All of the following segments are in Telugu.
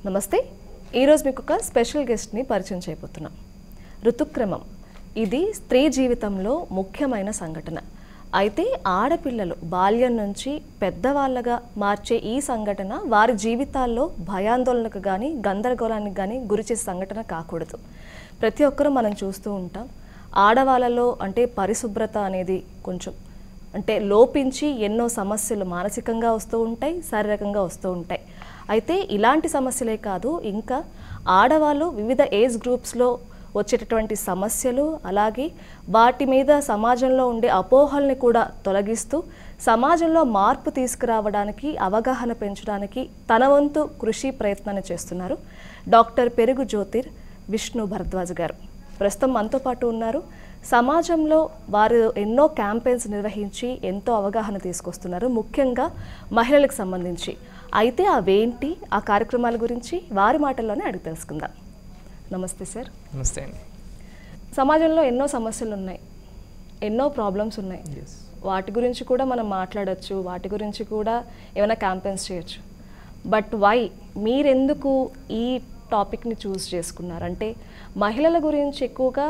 నమస్తే. ఈరోజు మీకు ఒక స్పెషల్ గెస్ట్ని పరిచయం చేయబోతున్నాం. ఋతుక్రమం ఇది స్త్రీ జీవితంలో ముఖ్యమైన సంఘటన. అయితే ఆడపిల్లలు బాల్యం నుంచి పెద్దవాళ్ళగా మార్చే ఈ సంఘటన వారి జీవితాల్లో భయాందోళనకు కానీ గందరగోళానికి కానీ గురిచేసే సంఘటన కాకూడదు. ప్రతి ఒక్కరూ మనం చూస్తూ ఉంటాం. ఆడవాళ్ళలో అంటే పరిశుభ్రత అనేది కొంచెం అంటే లోపించి ఎన్నో సమస్యలు మానసికంగా వస్తూ ఉంటాయి, శారీరకంగా వస్తూ ఉంటాయి. అయితే ఇలాంటి సమస్యలే కాదు, ఇంకా ఆడవాళ్ళు వివిధ ఏజ్ గ్రూప్స్లో వచ్చేటటువంటి సమస్యలు, అలాగే వాటి మీద సమాజంలో ఉండే అపోహల్ని కూడా తొలగిస్తూ సమాజంలో మార్పు తీసుకురావడానికి, అవగాహన పెంచడానికి తన వంతు కృషి ప్రయత్నాన్ని చేస్తున్నారు డాక్టర్ పెరుగు జ్యోతిర్ విష్ణు భరద్వాజ్ గారు. ప్రస్తుతం మనతో పాటు ఉన్నారు. సమాజంలో వారు ఎన్నో క్యాంపెయిన్స్ నిర్వహించి ఎంతో అవగాహన తీసుకొస్తున్నారు, ముఖ్యంగా మహిళలకు సంబంధించి. అయితే అవేంటి, ఆ కార్యక్రమాల గురించి వారి మాటల్లోనే అడిగి తెలుసుకుందాం. నమస్తే సార్. నమస్తే అండి. సమాజంలో ఎన్నో సమస్యలు ఉన్నాయి, ఎన్నో ప్రాబ్లమ్స్ ఉన్నాయి. వాటి గురించి కూడా మనం మాట్లాడచ్చు, వాటి గురించి కూడా ఏమైనా క్యాంపెయిన్స్ చేయొచ్చు. బట్ వై మీరెందుకు ఈ టాపిక్ని చూస్ చేసుకున్నారు? అంటే మహిళల గురించి ఎక్కువగా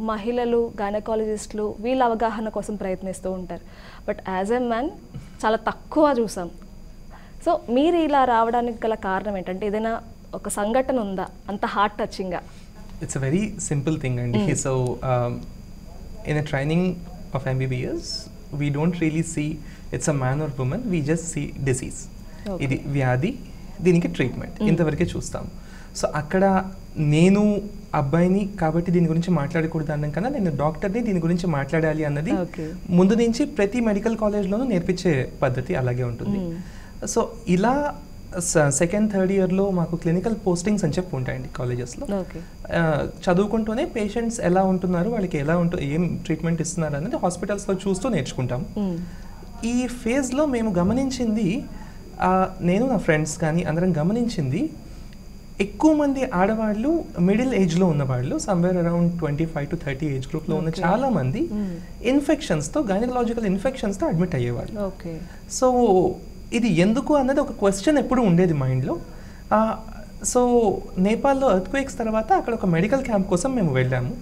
మహిళలు, గైనకాలజిస్టులు వీళ్ళ అవగాహన కోసం ప్రయత్నిస్తూ ఉంటారు. బట్ యాజ్ ఎ మ్యాన్ చాలా తక్కువ చూసాం. సో మీరు ఇలా రావడానికి గల కారణం ఏంటంటే ఏదైనా ఒక సంఘటన ఉందా అంత హార్ట్ టచింగ్గా? It's a very simple thing అండి. So in a training of MBBS we don't really see it's a man or woman, we just see disease. ఇది వ్యాధి, దీనికి ట్రీట్మెంట్, ఇంతవరకే చూస్తాం. సో అక్కడ నేను అబ్బాయిని కాబట్టి దీని గురించి మాట్లాడకూడదు అన్నాం కన్నా నేను డాక్టర్ని దీని గురించి మాట్లాడాలి అన్నది ముందు నుంచి ప్రతి మెడికల్ కాలేజ్లోనూ నేర్పించే పద్ధతి అలాగే ఉంటుంది. సో ఇలా సెకండ్ థర్డ్ ఇయర్లో మాకు క్లినికల్ పోస్టింగ్స్ అని చెప్పి ఉంటాయండి కాలేజెస్లో. చదువుకుంటూనే పేషెంట్స్ ఎలా ఉంటున్నారు, వాళ్ళకి ఎలా ఏం ట్రీట్మెంట్ ఇస్తున్నారు అనేది హాస్పిటల్స్లో చూస్తూ నేర్చుకుంటాం. ఈ ఫేజ్లో మేము గమనించింది, నేను నా ఫ్రెండ్స్ కానీ అందరం గమనించింది, ఎక్కువ మంది ఆడవాళ్ళు మిడిల్ ఏజ్లో ఉన్నవాళ్ళు, సమ్వేర్ అరౌండ్ 25 to 30 ఏజ్ గ్రూప్లో ఉన్న చాలా మంది ఇన్ఫెక్షన్స్తో, గైనకలాజికల్ ఇన్ఫెక్షన్స్తో అడ్మిట్ అయ్యేవాళ్ళు. సో ఇది ఎందుకు అన్నది ఒక క్వశ్చన్ ఎప్పుడు ఉండేది మైండ్లో. సో నేపాల్లో ఎర్త్క్వేక్స్ తర్వాత అక్కడ ఒక మెడికల్ క్యాంప్ కోసం మేము వెళ్ళాము.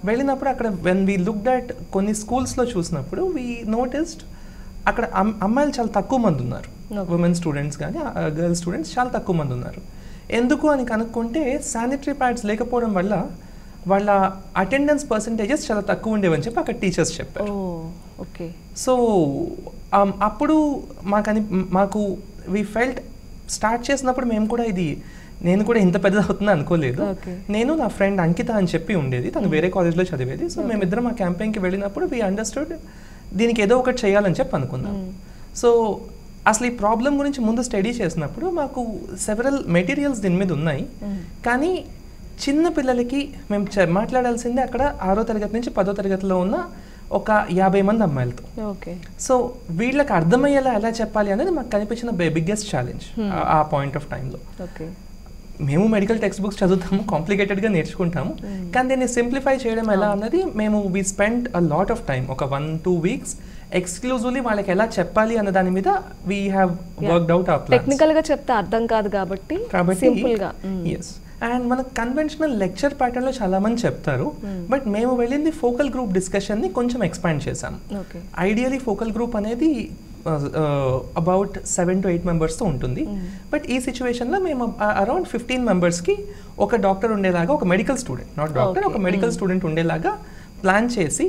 వెళ్ళినప్పుడు అక్కడ వెన్ వీ లుక్డ్ అట్ కొన్ని స్కూల్స్లో చూసినప్పుడు వీ నోటిస్డ్ అక్కడ అమ్మాయిలు చాలా తక్కువ మంది ఉన్నారు. ఉమెన్ స్టూడెంట్స్ కానీ గర్ల్ స్టూడెంట్స్ చాలా తక్కువ మంది ఉన్నారు. ఎందుకు అని కనుక్కుంటే శానిటరీ ప్యాడ్స్ లేకపోవడం వల్ల వాళ్ళ అటెండెన్స్ పర్సంటేజెస్ చాలా తక్కువ ఉండేవని చెప్పి అక్కడ టీచర్స్ చెప్పారు. సో అప్పుడు మాకు వీ ఫెల్ట్, స్టార్ట్ చేసినప్పుడు మేము కూడా నేను కూడా ఇంత పెద్దది అవుతుందా అనుకోలేదు. నేను నా ఫ్రెండ్ అంకిత అని చెప్పి ఉండేది, తను వేరే కాలేజ్లో చదివేది. సో మేమిద్దరం ఆ క్యాంపెయిన్కి వెళ్ళినప్పుడు వీ అండర్స్టూడ్ దీనికి ఏదో ఒకటి చేయాలని చెప్పి అనుకున్నాం. సో అసలు ఈ ప్రాబ్లం గురించి ముందు స్టడీ చేసినప్పుడు మాకు సెవరల్ మెటీరియల్స్ దీని మీద ఉన్నాయి. కానీ చిన్న పిల్లలకి మేము మాట్లాడాల్సిందే అక్కడ 6వ తరగతి నుంచి 10వ తరగతిలో ఉన్న ఒక 50 మంది అమ్మాయిలతో. సో వీళ్ళకి అర్థమయ్యేలా ఎలా చెప్పాలి అనేది మాకు కనిపించిన బిగ్గెస్ట్ ఛాలెంజ్ ఆ పాయింట్ ఆఫ్ టైంలో. మేము మెడికల్ టెక్స్ట్ బుక్స్ చదువుతాము, కాంప్లికేటెడ్గా నేర్చుకుంటాము, కానీ దీన్ని సింప్లిఫై చేయడం ఎలా అన్నది మేము we spend a lot of time, ఒక 1-2 వీక్స్ ఎక్స్క్లూజివ్లీ వాళ్ళకి ఎలా చెప్పాలి అన్న దాని మీద we have worked out hour plans. Technical గా చెప్తే అర్థం కాదు కాబట్టి సింపుల్ గా. yes. అండ్ మన కన్వెన్షనల్ లెక్చర్ ప్యాటర్న్ లో చాలా మంది చెప్తారు, బట్ మేము వెళ్ళింది ఫోకల్ గ్రూప్ డిస్కషన్ ని కొంచెం ఎక్స్పాండ్ చేసాం. ఐడియలీ ఫోకల్ గ్రూప్ అనేది అబౌట్ 7 to 8 మెంబర్స్తో ఉంటుంది. బట్ ఈ సిచ్యువేషన్లో మేము అరౌండ్ 15 మెంబర్స్కి ఒక డాక్టర్ ఉండేలాగా, ఒక మెడికల్ స్టూడెంట్, నాట్ డాక్టర్, ఒక మెడికల్ స్టూడెంట్ ఉండేలాగా ప్లాన్ చేసి,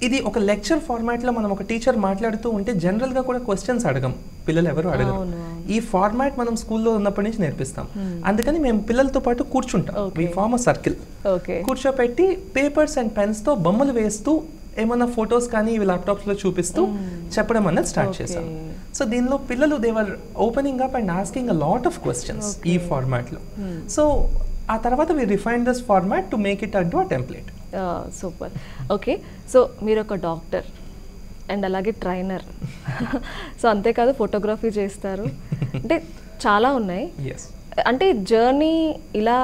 ఇది ఒక లెక్చర్ ఫార్మాట్లో మనం ఒక టీచర్ మాట్లాడుతూ ఉంటే జనరల్గా కూడా క్వశ్చన్స్ అడగం, పిల్లలు ఎవరు అడగరు. ఈ ఫార్మాట్ మనం స్కూల్లో ఉన్నప్పటి నుంచి నేర్పిస్తాం. అందుకని మేము పిల్లలతో పాటు కూర్చుంటాం, వి ఫార్మ్ అ సర్కిల్. కూర్చోపెట్టి పేపర్స్ అండ్ పెన్స్తో బొమ్మలు వేస్తూ ఏమన్నా ఫొటోస్ కానీ ఇవి ల్యాప్టాప్స్లో చూపిస్తూ చెప్పడం అన్నది స్టార్ట్ చేసాం. సో దీనిలో పిల్లలు they were opening up and asking a lot of questions ఈ ఫార్మాట్లో. సో ఆ తర్వాత we refine this format to make it అంటూ a template. Super. Okay, so మీరు ఒక డాక్టర్ అండ్ అలాగే ట్రైనర్, సో అంతేకాదు ఫోటోగ్రఫీ చేస్తారు, అంటే చాలా ఉన్నాయి. అంటే జర్నీ ఇలా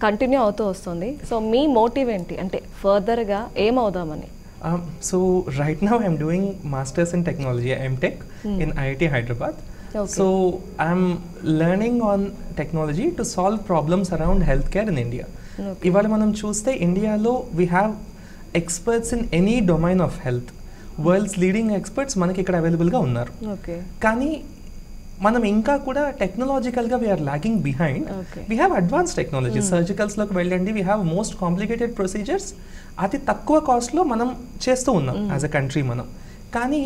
కంటిన్యూ అవుతూ వస్తుంది. సో మీ మోటివ్ ఏంటి, అంటే ఫర్దర్గా ఏమవుదామని? So right now I'm doing Masters in Technology, MTech in IIT Hyderabad. So I'm learning on technology to solve problems around health care in India. ఇవాళ మనం చూస్తే ఇండియాలో we have experts in any domain of health. World's leading experts మనకి ఇక్కడ అవైలబుల్గా ఉన్నారు. కానీ మనం ఇంకా కూడా టెక్నాలజికల్గా we are lacking behind. We have advance technology. సర్జికల్స్లోకి వెళ్ళండి, we have most complicated procedures. అతి తక్కువ కాస్ట్లో మనం చేస్తూ ఉన్నాం యాజ్ అ కంట్రీ మనం. కానీ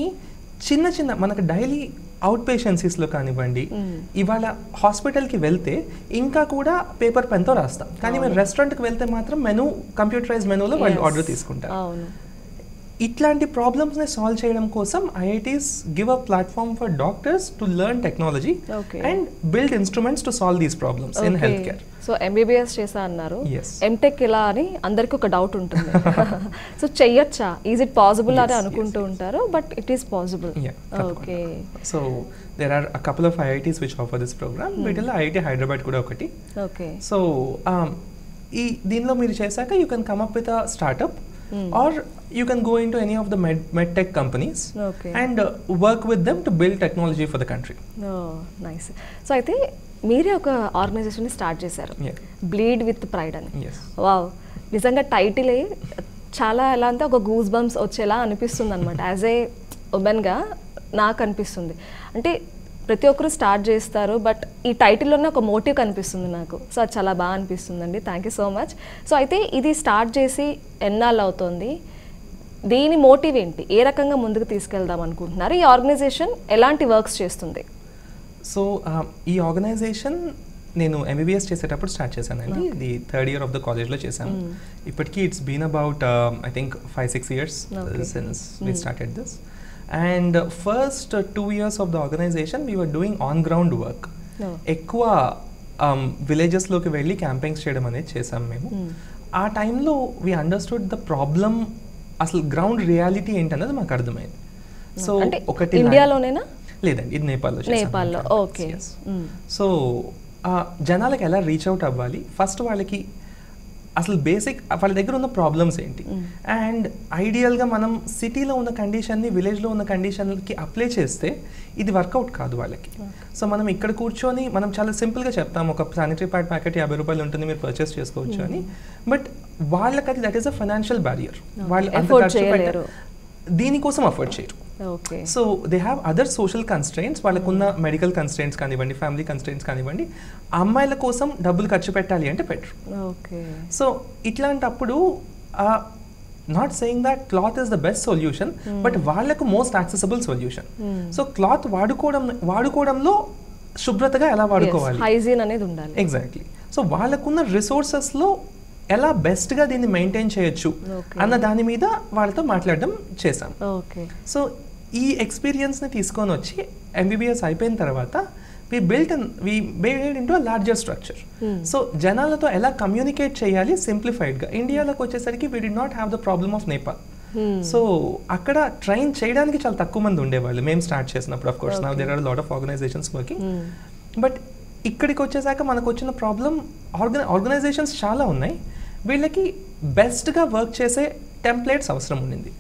చిన్న చిన్న మనకు డైలీ అవుట్ పేషెన్సీస్లో కానివ్వండి, ఇవాళ హాస్పిటల్కి వెళ్తే ఇంకా కూడా పేపర్ పెన్తో రాస్తాం. కానీ మీరు రెస్టారెంట్కి వెళ్తే మాత్రం మెనూ కంప్యూటరైజ్ మెనూలో వాళ్ళు ఆర్డర్ తీసుకుంటారు. ఇట్లాంటి ప్రాబ్లమ్స్ని సాల్వ్ చేయడం కోసం IITs give a platform for doctors to learn technology and build instruments to solve these problems in health care. So MBBS చేసా అన్నారు, ఎంటెక్ ఇలా అని అందరికీ ఒక డౌట్ ఉంటుంది. సో చెయ్యొచ్చా, ఈజ్ ఇట్ పాసిబుల్ అని అనుకుంటూ ఉంటారు, but it is possible. Okay. So there are a couple of IITs which offer this program. వీటిలో ఐఐటీ హైదరాబాద్ కూడా ఒకటి. ఓకే. సో ఈ దీనిలో మీరు చేశాక you can come up with a startup or you can go into any of the med tech companies and work with them to build technology for the country. Oh, nice. So అయితే మీరే ఒక ఆర్గనైజేషన్ స్టార్ట్ చేశారు, బ్లీడ్ విత్ ప్రైడ్ అని. వావ్, నిజంగా టైటిలే చాలా ఎలా అంటే ఒక గూస్ బంప్స్ వచ్చేలా అనిపిస్తుంది అనమాట. యాజ్ ఏ ఉమెన్గా నాకు అనిపిస్తుంది. అంటే ప్రతి ఒక్కరు స్టార్ట్ చేస్తారు, బట్ ఈ టైటిల్లోనే ఒక మోటివ్ కనిపిస్తుంది నాకు. సో అది చాలా బాగా అనిపిస్తుందండి. Thank you so much. So అయితే ఇది స్టార్ట్ చేసి ఎన్నాళ్ళు అవుతుంది, దీని మోటివ్ ఏంటి, ఏ రకంగా ముందుకు తీసుకెళ్దాం అనుకుంటున్నారు, ఈ ఆర్గనైజేషన్ ఎలాంటి వర్క్స్ చేస్తుంది? సో ఈ ఆర్గనైజేషన్ నేను ఎంబీబీఎస్ చేసేటప్పుడు స్టార్ట్ చేశానండి. ఇది థర్డ్ ఇయర్ ఆఫ్ ద కాలేజ్లో చేశాను. ఇప్పటికీ it's been about I think 5-6 years since we started this. And first 2 years of the organization we were doing on ground work. ఎక్కువ విలేజెస్లోకి వెళ్ళి క్యాంపెయిన్స్ చేయడం అనేది చేసాం మేము. ఆ టైంలో వీ అండర్స్టూడ్ ద ప్రాబ్లమ్, అసలు గ్రౌండ్ రియాలిటీ ఏంటన్నది మాకు అర్థమైంది. సో ఒకటి ఇండియాలోనేనా? లేదండి, ఇది నేపాల్లో. ఓకే. సో జనాలకు ఎలా రీచ్ అవుట్ అవ్వాలి, ఫస్ట్ వాళ్ళకి అసలు బేసిక్ వాళ్ళ దగ్గర ఉన్న ప్రాబ్లమ్స్ ఏంటి, అండ్ ఐడియల్గా మనం సిటీలో ఉన్న కండిషన్ని విలేజ్లో ఉన్న కండిషన్కి అప్లై చేస్తే ఇది వర్కౌట్ కాదు వాళ్ళకి. సో మనం ఇక్కడ కూర్చొని మనం చాలా సింపుల్గా చెప్తాం, ఒక శానిటరీ ప్యాడ్ ప్యాకెట్ 50 రూపాయలు ఉంటుంది, మీరు పర్చేస్ చేసుకోవచ్చు అని. బట్ వాళ్ళకి అది that is a financial barrier. వాళ్ళు అంత ఖర్చు పెట్టారు, దీనికోసం అఫోర్డ్ చేయరు. So they have other social constraints. వాళ్ళకున్న మెడికల్ కన్స్ట్రెయింట్స్ కానివ్వండి, ఫ్యామిలీ కన్స్ట్రెయింట్స్ కానివ్వండి, అమ్మాయిల కోసం డబ్బులు ఖర్చు పెట్టాలి అంటే పెట్టరు. సో ఇట్లాంటప్పుడు not saying that cloth is the best solution, but వాళ్ళకు most accessible solution. So cloth వాడుకోవడంలో శుభ్రతగా ఎలా వాడుకోవాలి, హైజీన్ అనేది ఉండాలి. ఎగ్జాక్ట్లీ. సో వాళ్ళకున్న రిసోర్సెస్లో ఎలా బెస్ట్గా దీన్ని మెయింటైన్ చేయొచ్చు అన్న దాని మీద వాళ్ళతో మాట్లాడడం చేశాం. సో ఈ ఎక్స్పీరియన్స్ని తీసుకొని వచ్చి ఎంబీబీఎస్ అయిపోయిన తర్వాత we built into a larger structure. So జనాలతో ఎలా కమ్యూనికేట్ చేయాలి సింప్లిఫైడ్గా. ఇండియాలోకి వచ్చేసరికి we did not have the problem of Nepal. So అక్కడ ట్రైన్ చేయడానికి చాలా తక్కువ మంది ఉండేవాళ్ళు మేము స్టార్ట్ చేసినప్పుడు. Of course now there are lot of organisations working. But ఇక్కడికి వచ్చేసాక మనకు వచ్చిన ప్రాబ్లం, ఆర్గనైజేషన్స్ చాలా ఉన్నాయి, వీళ్ళకి బెస్ట్గా వర్క్ చేసే టెంప్లెట్స్ అవసరం ఉండింది.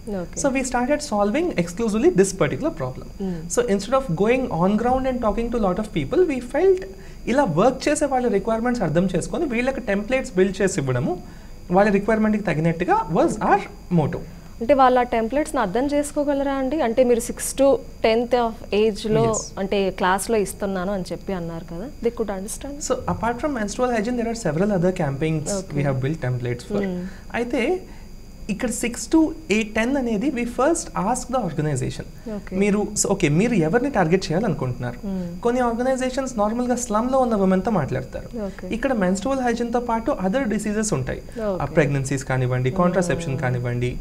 So we started solving exclusively this particular problem. So instead of going on ground and talking to lot of people, we felt ఇలా వర్క్ చేసే వాళ్ళ రిక్వైర్మెంట్స్ అర్థం చేసుకొని వీళ్ళకి టెంప్లెట్స్ బిల్డ్ చేసి ఇవ్వడము వాళ్ళ రిక్వైర్మెంట్కి తగినట్టుగా వాజ్ ఆర్ మోటో. అంటే వాళ్ళ టెంప్లెట్స్ని అర్థం చేసుకోగలరా అండి? అంటే మీరు 6 to 10th ఆఫ్ ఏజ్లో అంటే క్లాస్లో ఇస్తున్నాను అని చెప్పి అన్నారు కదా, they could understand. So apart from menstrual hygiene there are several other campaigns we have build templates for. అయితే ఇక్కడ 6 to 10 అనేది we first ask the organisation, మీరు ఓకే మీరు ఎవరిని టార్గెట్ చేయాలనుకుంటున్నారు. కొన్ని ఆర్గనైజేషన్స్ నార్మల్గా స్లమ్లో ఉన్న ఉమెన్తో మాట్లాడతారు. ఇక్కడ మెన్స్ట్రువల్ హైజీన్తో పాటు అదర్ డిసీజెస్ ఉంటాయి, ప్రెగ్నెన్సీస్ కానివ్వండి, కాంట్రాసెప్షన్ కానివ్వండి,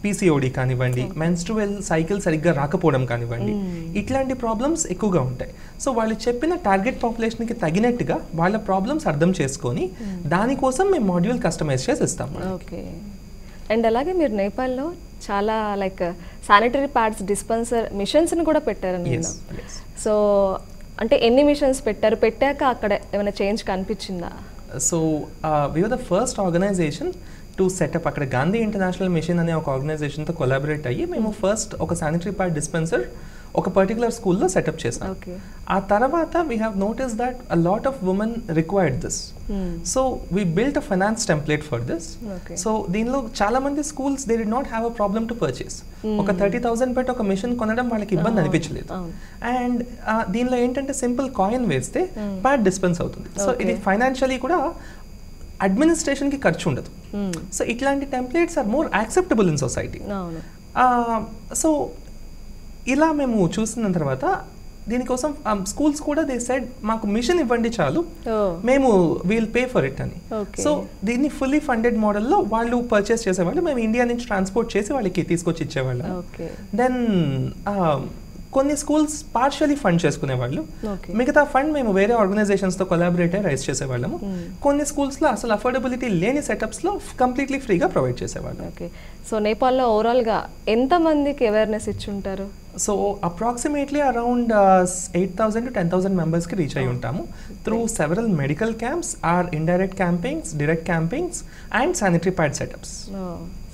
పీసీఓడి కానివ్వండి, మెన్స్ట్రువల్ సైకిల్ సరిగ్గా రాకపోవడం కానివ్వండి, ఇట్లాంటి ప్రాబ్లమ్స్ ఎక్కువగా ఉంటాయి. సో వాళ్ళు చెప్పిన టార్గెట్ పాపులేషన్కి తగినట్టుగా వాళ్ళ ప్రాబ్లమ్స్ అర్థం చేసుకొని దానికోసం మేము మాడ్యూల్ కస్టమైజ్ చేసి ఇస్తాం. ఓకే. అండ్ అలాగే మీరు నేపాల్లో చాలా లైక్ శానిటరీ ప్యాడ్స్ డిస్పెన్సర్ మిషన్స్ని కూడా పెట్టారని. సో అంటే ఎన్ని మిషన్స్ పెట్టారు, పెట్టాక అక్కడ ఏమైనా చేంజ్ కనిపించిందా? So we are the first organisation to set up, అక్కడ గాంధీ ఇంటర్నేషనల్ మిషన్ అనే ఒక ఆర్గనైజేషన్తో కొలాబరేట్ అయ్యి మేము ఫస్ట్ ఒక శానిటరీ ప్యాడ్ డిస్పెన్సర్ ఒక పర్టికులర్ స్కూల్లో సెటప్ చేసాం. ఓకే. ఆ తర్వాత we have notice that a lot of women required this. So we built a finance template for this. So దీనిలో చాలా మంది schools they did not have a problem to purchase. ఒక 30,000 పెట్టి ఒక మిషన్ కొనడం వాళ్ళకి ఇబ్బంది అనిపించలేదు. అండ్ దీనిలో ఏంటంటే సింపుల్ కాయిన్ వేస్తే ప్యాడ్ డిస్పెన్స్ అవుతుంది. సో ఇది ఫైనాన్షియలీ కూడా అడ్మినిస్ట్రేషన్కి ఖర్చు ఉండదు. సో ఇట్లాంటి templates are more acceptable in society. So ఇలా మేము చూసిన తర్వాత దీనికోసం స్కూల్స్ కూడా దే సెడ్ మాకు మిషన్ ఇవ్వండి చాలు, మేము వీల్ పే ఫర్ ఇట్ అని. సో దీన్ని ఫుల్లీ ఫండెడ్ మోడల్లో వాళ్ళు పర్చేస్ చేసేవాళ్ళు, మేము ఇండియా నుంచి ట్రాన్స్పోర్ట్ చేసి వాళ్ళకి తీసుకొచ్చి ఇచ్చేవాళ్ళం. దెన్ కొన్ని స్కూల్స్ పార్షియలీ ఫండ్ చేసుకునేవాళ్ళు, మిగతా ఫండ్ మేము వేరే ఆర్గనైజేషన్స్తో కొలాబరేట్ అయ్యి రైజ్ చేసేవాళ్ళము. కొన్ని స్కూల్స్లో అసలు అఫోర్డబిలిటీ లేని సెటప్స్లో కంప్లీట్లీ ఫ్రీగా ప్రొవైడ్ చేసేవాళ్ళు. ఓకే. సో నేపాల్లో ఓవరాల్గా ఎంతమందికి అవేర్నెస్ ఇచ్చుంటారు? సో అప్రాక్సిమేట్లీ అరౌండ్ 8,000 to 10,000 మెంబర్స్కి రీచ్ అయి ఉంటాము through several medical camps, or indirect campings, direct campings and sanitary pad setups.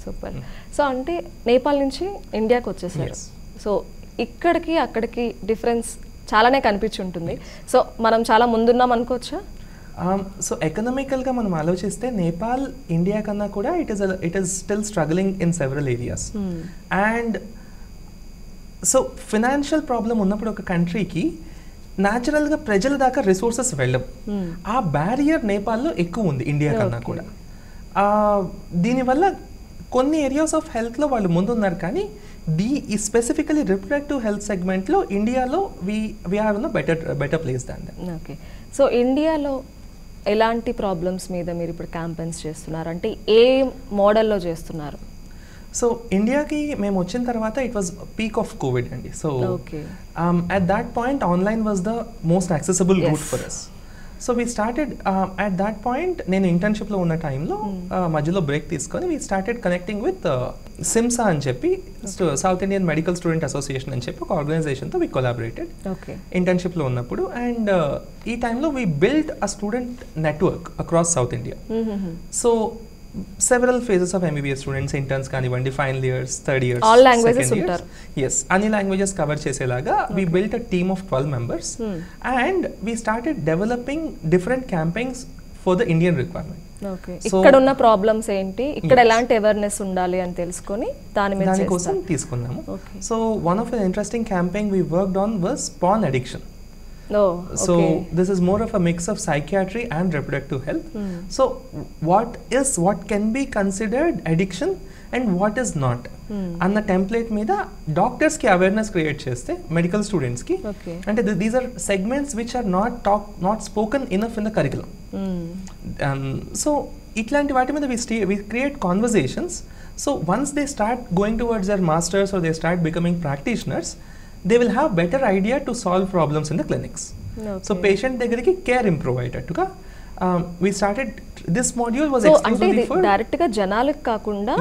Super. So అంటే నేపాల్ నుంచి ఇండియాకి వచ్చేసారు. సో ఇక్కడికి అక్కడికి డిఫరెన్స్ చాలానే కనిపించుంటుంది. సో మనం చాలా ముందున్నాం అనుకోవచ్చా? సో ఎకనామికల్గా మనం ఆలోచిస్తే నేపాల్ ఇండియా కన్నా కూడా it is still struggling in several areas. And so financial problem ఉన్నప్పుడు ఒక కంట్రీకి న్యాచురల్గా ప్రజల దాకా రిసోర్సెస్ వెళ్ళవు. ఆ బ్యారియర్ నేపాల్లో ఎక్కువ ఉంది ఇండియా కన్నా కూడా. దీనివల్ల కొన్ని ఏరియాస్ ఆఫ్ హెల్త్లో వాళ్ళు ముందున్నారు, కానీ స్పెసిఫికలీ రిప్రొడక్టివ్ హెల్త్ సెగ్మెంట్లో ఇండియాలో we are in better place than that. Okay. So ఇండియాలో ఎలాంటి ప్రాబ్లమ్స్ మీద మీరు ఇప్పుడు క్యాంపెయిన్స్ చేస్తున్నారు, అంటే ఏ మోడల్లో చేస్తున్నారు? సో ఇండియాకి మేము వచ్చిన తర్వాత it was peak of COVID అండి. So at that point online was the most accessible route for us. So we started at that point, నేను ఇంటర్న్షిప్లో ఉన్న టైంలో మధ్యలో బ్రేక్ తీసుకొని we started connecting with SIMSA అని చెప్పి, South Indian medical student association అని చెప్పి ఒక ఆర్గనైజేషన్తో వీ కొలాబరేటెడ్ ఇంటర్న్షిప్లో ఉన్నప్పుడు. అండ్ ఈ టైంలో we build a student network across south India. So several phases of MBBS students, interns కానివ్వండి, final years, third years, all languages ఉంటారు. Yes, అన్ని languages cover చేసేలాగా we built a team of 12 members and we started developing different campaigns for the Indian requirement. Okay. ఇక్కడ ఉన్న ప్రాబ్లమ్స్ ఏంటి, ఇక్కడ ఎలాంటి అవేర్నెస్ ఉండాలి అని తెలుసుకొని దానికోసం తీసుకున్నాము. So one of the interesting campaign we worked on was porn addiction. So this is more of a mix of psychiatry and reproductive health. So what can be considered addiction and what is not అన్న టెంప్లెట్ మీద డాక్టర్స్ కి అవేర్నెస్ క్రియేట్ చేస్తే మెడికల్ స్టూడెంట్స్ కి, అంటే these are segments which are not spoken enough in the curriculum. So ఇట్లాంటి వాటి మీద we create conversations. So once they start going towards their masters or they start becoming practitioners, they will have better idea to solve problems in the clinics. So patient దగ్గరికి కేర్ ఇంప్రూవ్ అయ్యేటట్టుగా we started this module was exclusively for direct గా జనాలకు కాకుండా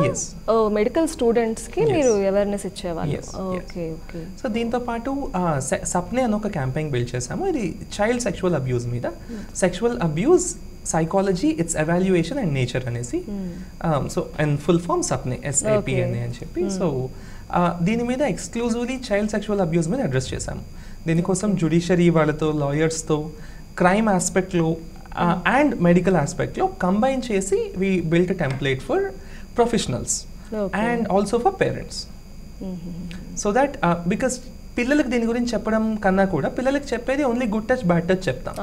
మెడికల్ స్టూడెంట్స్ కి మీరు అవేర్నెస్ ఇచ్చేవాళ్ళు. Okay okay. సో దీంతో పాటు సప్నే అని ఒక క్యాంపెయిన్ బిల్డ్ చేసాము. ఇది చైల్డ్ సెక్షువల్ అబ్యూస్ మీద, sexual abuse psychology, it's evaluation and nature అనేసి. So and full form Sapne SAPNA అని చెప్పి. సో దీని మీద ఎక్స్క్లూజివ్లీ చైల్డ్ సెక్షువల్ అబ్యూస్ మీద అడ్రస్ చేశాము. దీనికోసం జ్యుడిషియరీ వాళ్ళతో, లాయర్స్తో, క్రైమ్ ఆస్పెక్ట్లో అండ్ మెడికల్ ఆస్పెక్ట్లో కంబైన్ చేసి we built template for professionals and also for parents. So that because పిల్లలకి దీని గురించి చెప్పడం కన్నా కూడా పిల్లలకి చెప్పేది only good touch bad touch చెప్తాం.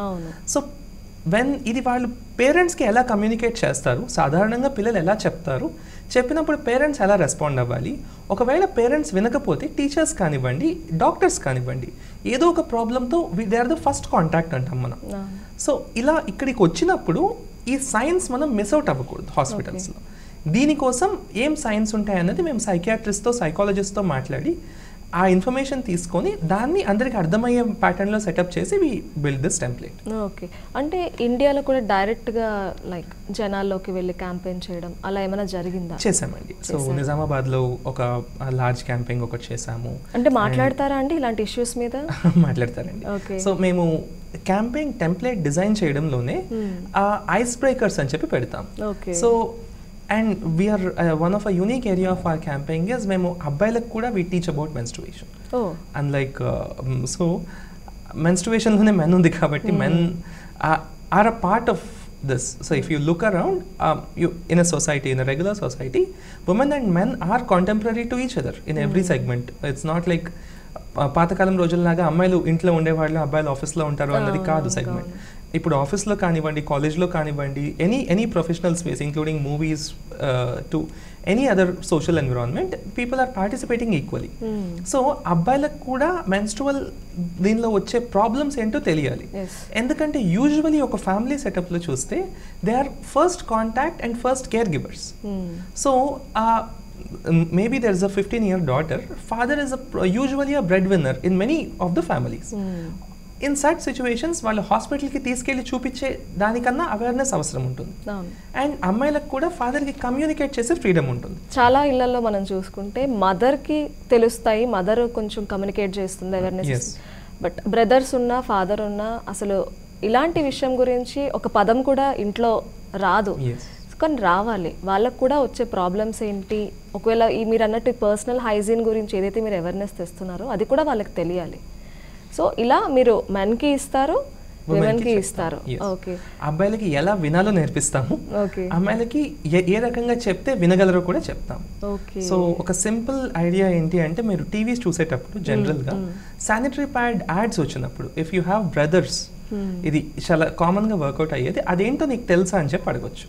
సో ఇది వాళ్ళు పేరెంట్స్కి ఎలా కమ్యూనికేట్ చేస్తారు, సాధారణంగా పిల్లలు ఎలా చెప్తారు, చెప్పినప్పుడు పేరెంట్స్ ఎలా రెస్పాండ్ అవ్వాలి, ఒకవేళ పేరెంట్స్ వినకపోతే టీచర్స్ కానివ్వండి, డాక్టర్స్ కానివ్వండి, ఏదో ఒక ప్రాబ్లంతో they are the first contact అంటాం మనం. సో ఇలా ఇక్కడికి వచ్చినప్పుడు ఈ సైన్స్ మనం మిస్ అవుట్ అవ్వకూడదు హాస్పిటల్స్లో. దీనికోసం ఏం సైన్స్ ఉంటాయన్నది మేము సైకియాట్రిస్ట్తో, సైకాలజిస్ట్తో మాట్లాడి ఆ ఇన్ఫర్మేషన్ తీసుకొని దాన్ని అందరికి అర్థమయ్యే ప్యాటర్న్లో సెటప్ చేసి we build this template. Okay. అంటే ఇండియాలో కూడా డైరెక్ట్గా లైక్ జనాల్లోకి వెళ్ళి క్యాంపెయిన్ చేయడం అలా ఏమైనా జరిగిందా? చేసామండి. సో నిజామాబాద్లో ఒక లార్జ్ క్యాంపెయిన్ ఒకటి చేసాము. అంటే మాట్లాడతారా అండి ఇలాంటి ఇష్యూస్ మీద? మాట్లాడతారండి. సో మేము క్యాంపెయిన్ టెంప్లెట్ డిజైన్ చేయడంలోనే ఐస్ బ్రేకర్స్ అని చెప్పి పెడతాం. So and we are one of a unique area of our campaign is మేము అబ్బాయిలకు కూడా we teach about menstruation. And like so మెన్స్ట్రుయేషన్లోనే మెన్ ఉంది కాబట్టి men are a part of this. So if you look around, you in a society, in a regular society, women and men are contemporary to each other in every segment. It's not like పాతకాలం రోజుల్లాగా అమ్మాయిలు ఇంట్లో ఉండేవాళ్ళు, అబ్బాయిలు ఆఫీస్లో ఉంటారు అన్నది కాదు సెగ్మెంట్. ఇప్పుడు ఆఫీస్లో కానివ్వండి, కాలేజ్లో కానివ్వండి, any professional space including movies to any other social environment, people are participating equally. So అబ్బాయిలకు కూడా మెన్స్ట్రువల్ దీనిలో వచ్చే ప్రాబ్లమ్స్ ఏంటో తెలియాలి. ఎందుకంటే యూజువలీ ఒక ఫ్యామిలీ సెటప్లో చూస్తే they are first contact and first caregivers. So maybe there is a 15-year daughter, father is usually a breadwinner in many of the families. In such situations వాళ్ళు హాస్పిటల్కి తీసుకెళ్ళి చూపించే దానికన్నా అవేర్నెస్ అవసరం ఉంటుంది. అండ్ అమ్మాయిలకు కూడా ఫాదర్కి కమ్యూనికేట్ చేసే ఫ్రీడమ్ ఉంటుంది. చాలా ఇళ్లలో మనం చూసుకుంటే మదర్కి తెలుస్తాయి, మదర్ కొంచెం కమ్యూనికేట్ చేస్తుంది, అవేర్నెస్. బట్ బ్రదర్స్ ఉన్నా ఫాదర్ ఉన్నా అసలు ఇలాంటి విషయం గురించి ఒక పదం కూడా ఇంట్లో రాదు. కానీ రావాలి, వాళ్ళకు కూడా వచ్చే ప్రాబ్లమ్స్ ఏంటి, ఒకవేళ మీరు అన్నట్టు పర్సనల్ హైజీన్ గురించి ఏదైతే మీరు అవేర్నెస్ తెస్తున్నారో అది కూడా వాళ్ళకి తెలియాలి. సో ఇలా మీరు మెన్కి ఇస్తారు, విమెన్కి ఇస్తారు. ఓకే, అబ్బాయిలకి ఎలా వినాలో నేర్పిస్తాము, అమ్మాయిలకి ఏ రకంగా చెప్తే వినగలరో కూడా చెప్తాం. సో ఒక సింపుల్ ఐడియా ఏంటి అంటే, మీరు టీవీస్ చూసేటప్పుడు జనరల్గా శానిటరీ ప్యాడ్ యాడ్స్ వచ్చినప్పుడు ఇఫ్ యూ హ్యావ్ బ్రదర్స్, ఇది చాలా కామన్ గా వర్కౌట్ అయ్యేది, అదేంటో నీకు తెలుసా అని చెప్పి అడగొచ్చు.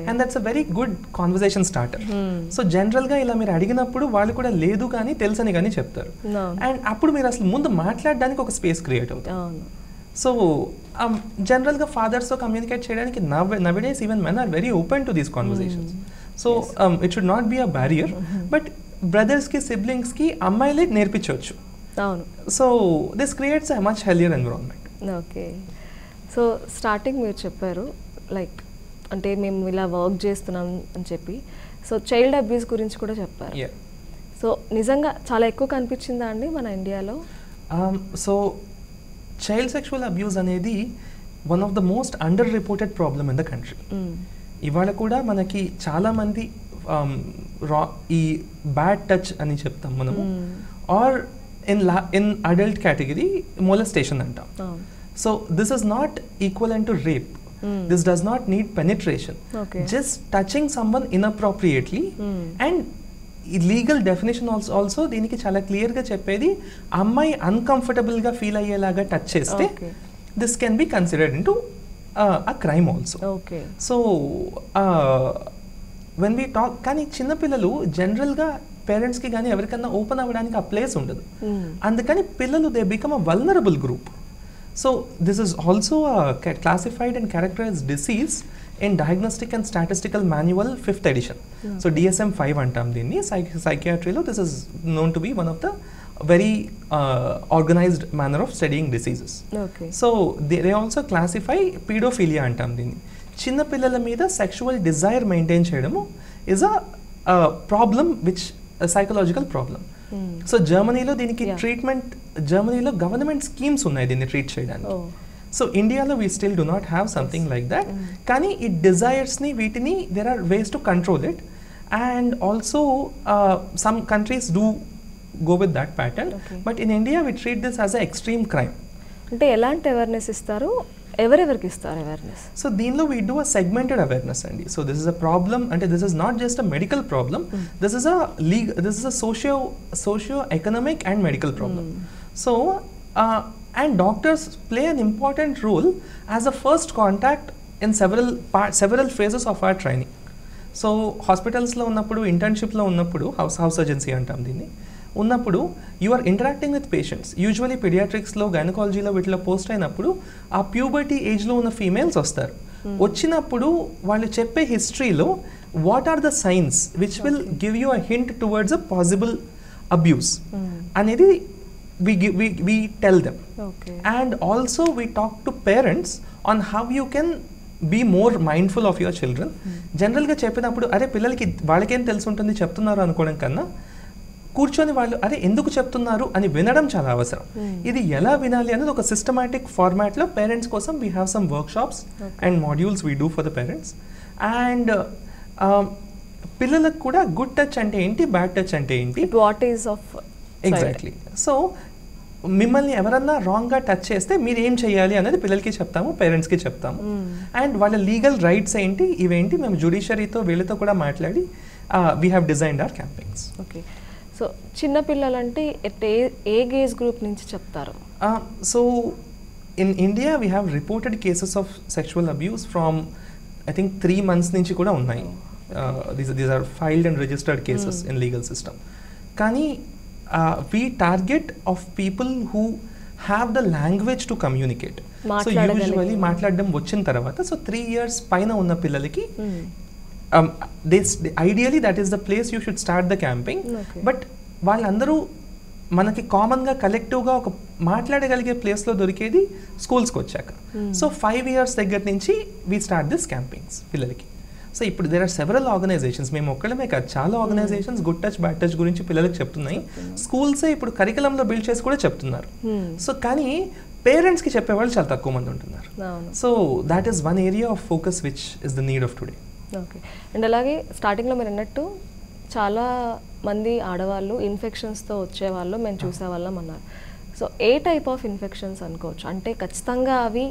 And that's a very good conversation starter. So general గా ఇలా మీరు అడిగినప్పుడు వాళ్ళు కూడా లేదు కానీ తెలుసని కానీ చెప్తారు. అండ్ అప్పుడు మీరు అసలు ముందు మాట్లాడడానికి ఒక స్పేస్ క్రియేట్ అవుతుంది. సో జనరల్ గా ఫాదర్స్ తో కమ్యూనికేట్ చేయడానికి nowadays even men are very open to these conversations. So it should not be a barrier. But brothers కి సిబ్లింగ్స్ కి అమ్మాయిలే నేర్పించవచ్చు. So this creates a much healthier environment. Okay, so starting మీరు చెప్పారు లైక్ అంటే మేము ఇలా వర్క్ చేస్తున్నాం అని చెప్పి, సో చైల్డ్ అబ్యూస్ గురించి కూడా చెప్పారు. సో నిజంగా చాలా ఎక్కువ కనిపించిందా అండి మన ఇండియాలో? సో చైల్డ్ సెక్షువల్ అబ్యూస్ అనేది one of the most under reported problem in the country. ఇవాళ కూడా మనకి చాలామంది ఈ బ్యాడ్ టచ్ అని చెప్తాం మనము, are in adult category molestation antam. So this is not equivalent to rape. This does not need penetration. Just touching someone inappropriately. And legal definition also దీనికి చాలా క్లియర్గా చెప్పేది, అమ్మాయి అన్కంఫర్టబుల్గా ఫీల్ అయ్యేలాగా టచ్ చేస్తే this can be considered in to a crime also. So when we talk, కానీ చిన్నపిల్లలు జనరల్గా పేరెంట్స్కి కానీ ఎవరికన్నా ఓపెన్ అవ్వడానికి ఆ ప్లేస్ ఉండదు. అందుకని పిల్లలు they become a vulnerable group. So this is also classified and characterised disease in diagnostic and statistical manual 5th edition. So DSM-5 అంటాం దీన్ని. సైకియాట్రీలో this is known to be one of the very organized manner of studying diseases. So they also classify pedophilia అంటాం దీన్ని. చిన్న పిల్లల మీద సెక్షువల్ డిజైర్ మెయింటైన్ చేయడము is a problem which a psychological problem. So జర్మనీలో దీనికి ట్రీట్మెంట్, జర్మనీలో గవర్నమెంట్ స్కీమ్స్ ఉన్నాయి దీన్ని ట్రీట్ చేయడానికి. సో ఇండియాలో we still do not have something like that. కానీ ఈ డిజైర్స్ని వీటిని there are ways to control it. And also some countries do go with that pattern. But in India we treat this as an extreme crime. అంటే ఎలాంటి అవేర్నెస్ ఇస్తారు, ఎవరెవరికి ఇస్తారు అవేర్నెస్? సో దీనిలో we do a segmented awareness అండి. So this is a problem, అంటే this is not just a medical problem, this is a socio-economic and medical problem. So and doctors play an important role as a first contact in several phases of our training. So హాస్పిటల్స్లో ఉన్నప్పుడు, ఇంటర్న్షిప్లో ఉన్నప్పుడు, హౌస్ సర్జన్సీ అంటాం దీన్ని, ఉన్నప్పుడు you are interacting with patients. Usually పీడియాట్రిక్స్లో, గైనకాలజీలో వీటిలో పోస్ట్ అయినప్పుడు ఆ ప్యూబర్టీ ఏజ్లో ఉన్న ఫీమేల్స్ వస్తారు. వచ్చినప్పుడు వాళ్ళు చెప్పే హిస్టరీలో what are the signs which will give you a hint towards a possible abuse అనేది we tell them. And also we talk to parents on how you can be more mindful of your children. జనరల్గా చెప్పినప్పుడు అరే పిల్లలకి వాళ్ళకేం తెలిసి ఉంటుంది చెప్తున్నారు అనుకోవడం కన్నా, కూర్చొని వాళ్ళు అరే ఎందుకు చెప్తున్నారు అని వినడం చాలా అవసరం. ఇది ఎలా వినాలి అనేది ఒక సిస్టమాటిక్ ఫార్మాట్లో పేరెంట్స్ కోసం we have some work shops and modules we do for the parents. And పిల్లలకు కూడా గుడ్ టచ్ అంటే ఏంటి, బ్యాడ్ టచ్ అంటే ఏంటి, what is of exactly. So మిమ్మల్ని ఎవరన్నా రాంగ్గా టచ్ చేస్తే మీరు ఏం చేయాలి అనేది పిల్లలకి చెప్తాము, పేరెంట్స్కి చెప్తాము. అండ్ వాళ్ళ లీగల్ రైట్స్ ఏంటి, ఇవేంటి మేము జ్యుడిషియరీతో వీళ్ళతో కూడా మాట్లాడి we have designed our campaigns. Okay. So చిన్నపిల్లలంటే ఏ ఏజ్ గ్రూప్ నుంచి చెప్తారు? So in India we have reported cases of sexual abuse from I think 3 months నుంచి కూడా ఉన్నాయి. These are filed and registered cases in legal system. కానీ we target of people who have the language to communicate. So usually మాట్లాడడం వచ్చిన తర్వాత సో 3 years పైన ఉన్న పిల్లలకి ideally that is the place you should start the campaign. But వాళ్ళందరూ మనకి కామన్గా కలెక్టివ్గా ఒక మాట్లాడగలిగే ప్లేస్లో దొరికేది స్కూల్స్కి వచ్చాక. సో 5 years దగ్గర నుంచి వీ స్టార్ట్ దిస్ క్యాంపెయిన్స్ పిల్లలకి. సో ఇప్పుడు దేర్ ఆర్ సెవరల్ ఆర్గనైజేషన్స్, మేము ఒక్కడమే కాదు, చాలా organisations good touch bad touch గురించి పిల్లలకి చెప్తున్నాయి. స్కూల్సే ఇప్పుడు కరికులంలో బిల్డ్ చేసి కూడా చెప్తున్నారు. సో కానీ పేరెంట్స్కి చెప్పేవాళ్ళు చాలా తక్కువ మంది ఉంటున్నారు. So that is one area of focus which is the need of today. Okay. And అలాగే స్టార్టింగ్లో మీరు అన్నట్టు చాలా మంది ఆడవాళ్ళు ఇన్ఫెక్షన్స్తో వచ్చేవాళ్ళు మేము చూసేవాళ్ళం అన్నారు. So A type of infections అనుకోవచ్చు? అంటే ఖచ్చితంగా అవి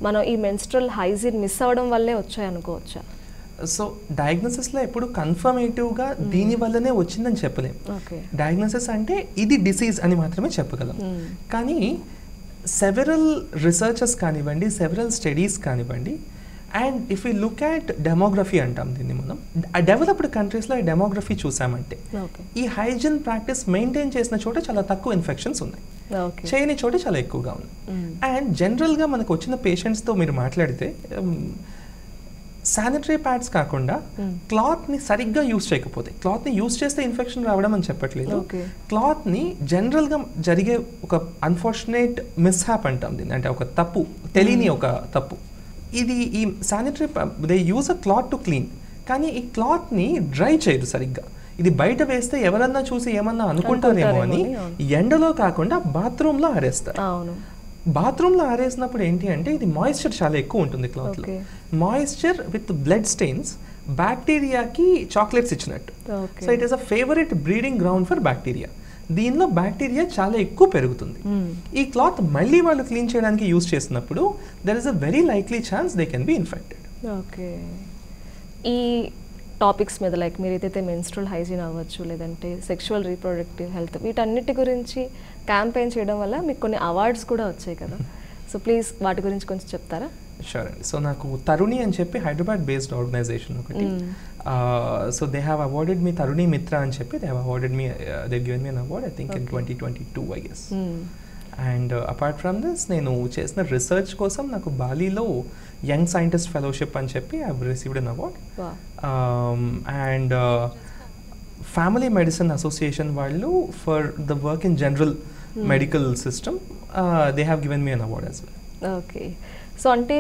మనం ఈ మెన్స్ట్రల్ హైజీన్ మిస్ అవ్వడం వల్లే వచ్చాయి అనుకోవచ్చా? సో డయాగ్నోసిస్లో ఎప్పుడు కన్ఫర్మేటివ్గా దీని వల్లనే వచ్చిందని చెప్పలేం. డయాగ్నోసిస్ అంటే ఇది డిసీజ్ అని మాత్రమే చెప్పగలం. కానీ సెవరల్ రీసెర్చెస్ కానివ్వండి, సెవరల్ స్టడీస్ కానివ్వండి, and if you look at demography అంటాం దీన్ని మనం, డెవలప్డ్ కంట్రీస్లో ఈ డెమోగ్రఫీ చూసామంటే ఈ హైజీన్ ప్రాక్టీస్ మెయింటైన్ చేసిన చోట చాలా తక్కువ ఇన్ఫెక్షన్స్ ఉన్నాయి, చేయని చోట చాలా ఎక్కువగా ఉన్నాయి. అండ్ జనరల్గా మనకు వచ్చిన పేషెంట్స్తో మీరు మాట్లాడితే శానిటరీ ప్యాడ్స్ కాకుండా క్లాత్ని సరిగ్గా యూజ్ చేయకపోతే, క్లాత్ని యూజ్ చేస్తే ఇన్ఫెక్షన్ రావడం అని చెప్పట్లేదు, క్లాత్ని జనరల్గా జరిగే ఒక అన్ఫార్చునేట్ మిస్హ్యాప్ అంటాం దీన్ని, అంటే ఒక తప్పు, తెలియని ఒక తప్పు. ఇది ఈ sanitary they use a cloth to clean, కానీ ఈ క్లాత్ని డ్రై చేయదు సరిగ్గా. ఇది బయట వేస్తే ఎవరన్నా చూసి ఏమన్నా అనుకుంటారేమో అని ఎండలో కాకుండా బాత్రూంలో ఆరేస్తారు. బాత్రూంలో ఆరేసినప్పుడు ఏంటి అంటే ఇది మాయిశ్చర్ చాలా ఎక్కువ ఉంటుంది క్లాత్లో. మాయిశ్చర్ విత్ బ్లడ్ స్టెయిన్స్ బ్యాక్టీరియాకి చాక్లెట్స్ ఇచ్చినట్టు. So it is a favourite breeding ground for bacteria. దీనిలో బ్యాక్టీరియా చాలా ఎక్కువ పెరుగుతుంది. ఈ క్లాత్ మళ్ళీ వాళ్ళు క్లీన్ చేయడానికి యూజ్ చేసినప్పుడు there is a very likely chance they can be infected. Okay. ఈ టాపిక్స్ మీద లైక్ మీరు ఏదైతే మెన్స్ట్రల్ హైజీన్ అవ్వచ్చు, లేదంటే సెక్షువల్ రీప్రొడక్టివ్ హెల్త్, వీటన్నిటి గురించి క్యాంపెయిన్ చేయడం వల్ల మీకు కొన్ని అవార్డ్స్ కూడా వచ్చాయి కదా. సో ప్లీజ్ వాటి గురించి కొంచెం చెప్తారా? షూర్ అండి. సో నాకు తరుణి అని చెప్పి హైదరాబాద్ బేస్డ్ ఆర్గనైజేషన్ ఒకటి, సో దే హ్యావ్ అవార్డెడ్ మీ తరుణి మిత్ర అని చెప్పి they have awarded me, they given me an award I think in 2022 I guess. And apart from this నేను చేసిన రీసెర్చ్ కోసం నాకు బాలీలో యంగ్ సైంటిస్ట్ ఫెలోషిప్ అని చెప్పి I received an award. And family medicine association వాళ్ళు for the work in general medical system they have given me an award as well. Okay. So అంటే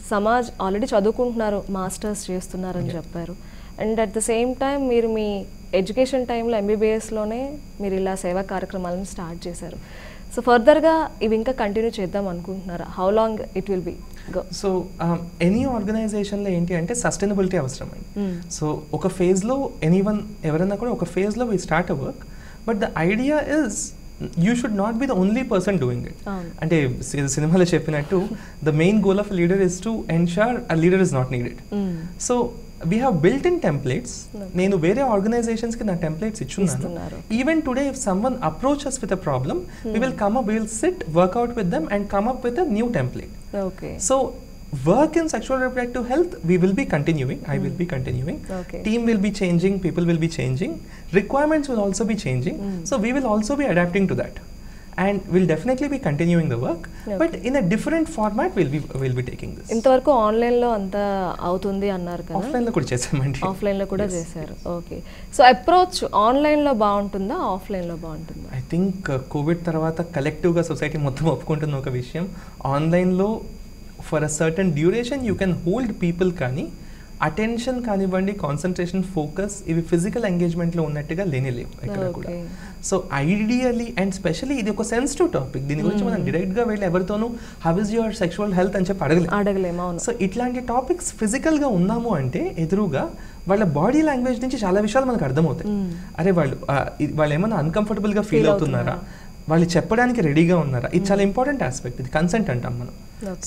సమాజ్ ఆల్రెడీ చదువుకుంటున్నారు, మాస్టర్స్ చేస్తున్నారని చెప్పారు, and at the same time మీరు మీ ఎడ్యుకేషన్ టైంలో ఎంబీబీఎస్లోనే మీరు ఇలా సేవా కార్యక్రమాలను స్టార్ట్ చేశారు. సో ఫర్దర్గా ఇవి ఇంకా కంటిన్యూ చేద్దాం అనుకుంటున్నారా? How long it will be go? So any ఆర్గనైజేషన్లో ఏంటి అంటే సస్టైనబిలిటీ అవసరం అండి. సో ఒక ఫేజ్లో ఎవరైనా కూడా ఒక ఫేజ్లో we start a work, but the idea is you should not be the only person doing it. అంటే సినిమాలో చెప్పినట్టు the main goal of leader is to ensure a leader is not needed. So we have built in templates. నేను వేరే ఆర్గనైజేషన్స్ కి నా టెంప్లెట్స్ ఇచ్చున్నాను. Even today if someone approach us with a problem, we will come up, we will sit, work out with them and come up with a new template. Okay. So work in sexual reproductive health we will be continuing. I will be continuing. Okay. Team will be changing, people will be changing, requirements will also be changing. So we will also be adapting to that. And we'll definitely be continuing the work, but in a different format we'll be taking this. ఇంతవరకు ఆన్లైన్ లో అంతా అవుతుంది అన్నారు కదా, ఆఫ్లైన్ లో కూడా చేసామండి. ఆఫ్లైన్ లో కూడా చేశారు. ఓకే. సో అప్రోచ్ ఆన్లైన్ లో బాగుంటుందా, ఆఫ్లైన్ లో బాగుంటుందా? ఐ థింక్ కోవిడ్ తర్వాత కలెక్టివ్ గా సొసైటీ మొత్తం ఒప్పుకుంటున్న ఒక విషయం, ఆన్లైన్ లో for a certain duration you can hold people, కానీ అటెన్షన్ కానివ్వండి, కాన్సన్ట్రేషన్, ఫోకస్ ఇవి ఫిజికల్ ఎంగేజ్మెంట్లో ఉన్నట్టుగా లేవు ఎక్కడ కూడా. సో ఐడియల్లీ అండ్ స్పెషలీ ఇది ఒక సెన్సిటివ్ టాపిక్, దీని గురించి మనం డైరెక్ట్గా వెళ్ళి ఎవరితోనూ how is your sexual health అని చెప్పి అడగలేము. అవును. సో ఇట్లాంటి టాపిక్స్ ఫిజికల్గా ఉన్నాము అంటే ఎదురుగా వాళ్ళ బాడీ లాంగ్వేజ్ నుంచి చాలా విషయాలు మనకు అర్థమవుతాయి. అరే వాళ్ళు ఏమైనా అన్కంఫర్టబుల్గా ఫీల్ అవుతున్నారా, వాళ్ళు చెప్పడానికి రెడీగా ఉన్నారా, ఇది చాలా ఇంపార్టెంట్ ఆస్పెక్ట్. ఇది కన్సెంట్ అంటాం మనం.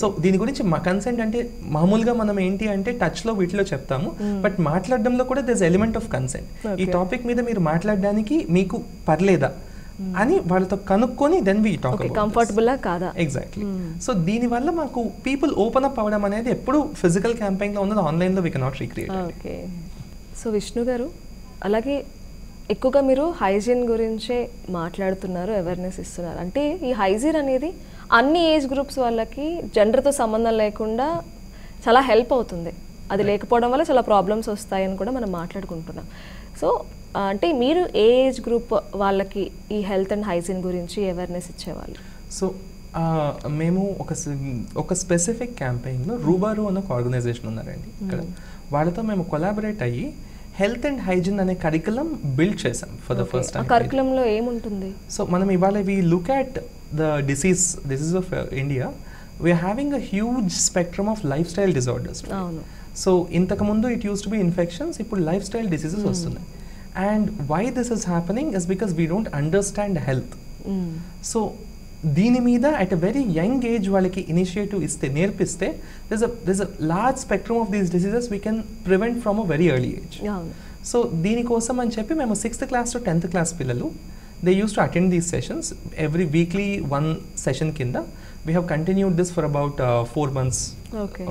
సో దీని గురించి కన్సెంట్ అంటే మామూలుగా మనం ఏంటి అంటే టచ్లో వీటిలో చెప్తాము, బట్ మాట్లాడడంలో కూడా దిస్ ఎలిమెంట్ ఆఫ్ కన్సెంట్. ఈ టాపిక్ మీద మీరు మాట్లాడడానికి మీకు పర్లేదా అని వాళ్ళతో కనుక్కొని then we talk about comfortable కాదా. ఎగ్జాక్ట్లీ. సో దీనివల్ల మాకు పీపుల్ ఓపెన్ అప్ అవ్వడం అనేది ఎప్పుడు ఫిజికల్ క్యాంపెయిన్లో ఉన్నది ఆన్లైన్లో we cannot recreate. Okay. So Vishnu గారు, అలాగే ఎక్కువగా మీరు హైజీన్ గురించే మాట్లాడుతున్నారు, అవేర్నెస్ ఇస్తున్నారు. అంటే ఈ హైజీన్ అనేది అన్ని ఏజ్ గ్రూప్స్ వాళ్ళకి జెండర్తో సంబంధం లేకుండా చాలా హెల్ప్ అవుతుంది. అది లేకపోవడం వల్ల చాలా ప్రాబ్లమ్స్ వస్తాయని కూడా మనం మాట్లాడుకుంటున్నాం. సో అంటే మీరు ఏ ఏజ్ గ్రూప్ వాళ్ళకి ఈ హెల్త్ అండ్ హైజీన్ గురించి అవేర్నెస్ ఇచ్చేవాళ్ళు? సో మేము ఒక స్పెసిఫిక్ క్యాంపెయిన్లో రూబారు అనే ఒక ఆర్గనైజేషన్ ఉన్నారండి ఇక్కడ, వాళ్ళతో మేము కొలాబరేట్ అయ్యి హెల్త్ అండ్ హైజీన్ అనే కరికులం బిల్డ్ చేసాం ఫర్ ద ఫస్ట్ టైం. కరికులంలో ఏముంటుంది? సో మనం ఇవాళ we look at the disease of India, we are having a huge spectrum of lifestyle disorders. So ఇంతకుముందు it use to be infections, ఇప్పుడు లైఫ్ స్టైల్ డిసీజెస్ వస్తున్నాయి. And why this is happening is because we don't understand health. So దీని మీద at a very young age వాళ్ళకి ఇనిషియేటివ్ ఇస్తే, నేర్పిస్తే, there's a large spectrum of these diseases we can prevent from a very early age. So దీనికోసం అని చెప్పి మేము 6th class to 10th class పిల్లలు, they used to attend these sessions every weekly, one session కింద. We have continued this for about 4 months